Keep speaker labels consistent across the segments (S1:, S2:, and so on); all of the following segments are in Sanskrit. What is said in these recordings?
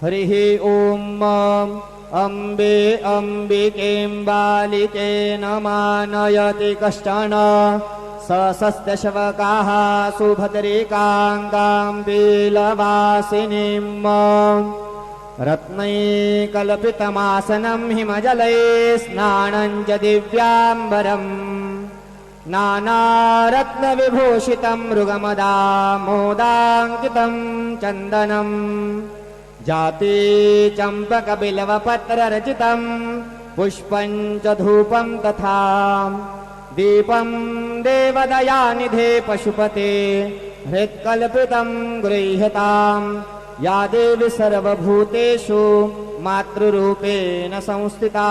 S1: हरिः ॐ अम्बे अम्बिकें बालिके नमानयति कश्चन सस्त्यशवकाः सुभद्रिकाङ्गां बिलवासिनीम् रत्नैकल्पितमासनं हिमजलै स्नानं च दिव्याम्बरम् नानारत्नविभूषितं मृगमदामोदाङ्कितं चन्दनम् जाति चम्पकबिल्वपत्ररचितं पुष्पं च धूपं तथा दीपं देवदयानिधे पशुपते हृत्कल्पितं गृह्यताम् या देवी सर्वभूतेषु मातृरूपेण संस्थिता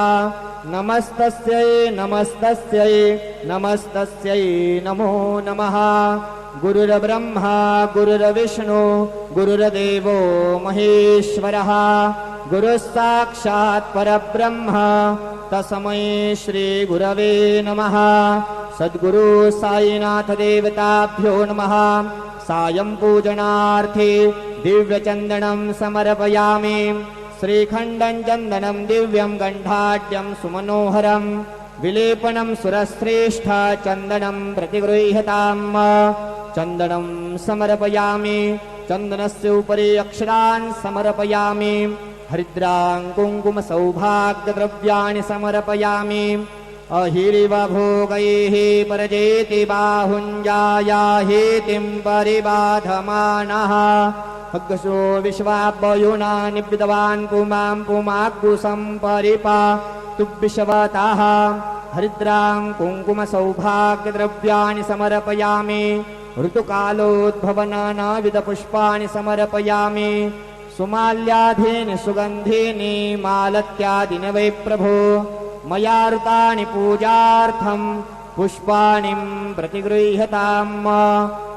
S1: नमस्तस्यै नमस्तस्यै नमस्तस्यै नमो नमः। गुरुर्ब्रह्मा गुरुर्विष्णु गुरुर्देवो महेश्वरः गुरुस्साक्षात् परब्रह्म तस्मै श्री गुरवे नमः। सद्गुरु साईनाथ देवताभ्यो नमः। सायं पूजनार्थे दिव्यचन्दनं समर्पयामि। श्रीखण्डं चन्दनं दिव्यं गण्डाढ्यं सुमनोहरं विलेपनं सुरश्रेष्ठ चन्दनं प्रतिगृह्यताम्। चन्दनं समर्पयामि। चन्दनस्य उपरि अक्षरान् समर्पयामि। हरिद्रां कुङ्कुमसौभाग्यद्रव्याणि समर्पयामि। अहिरिवभोगैः परजेति बाहुञ्जाया हेतिं परिबाधमानः खड्गशो विश्वाभ्युना निविदवान् पुमां पुमाग्गुसं परिपातुविश्वतः। हरिद्रां कुङ्कुमसौभाग्यद्रव्याणि समर्पयामि। ऋतुकालोद्भवनानाविधपुष्पाणि समर्पयामि। सुमाल्याधीनि सुगन्धीनि मालत्यादीनि वै प्रभो मया ऋतानि पूजार्थं पुष्पाणि प्रतिगृह्यताम्।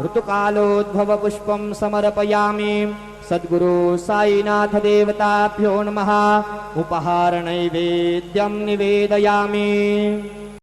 S1: ऋतुकालोद्भवपुष्पं समर्पयामि। सद्गुरु साईनाथ देवताभ्यो नमः। उपहारनैवेद्यं निवेदयामि।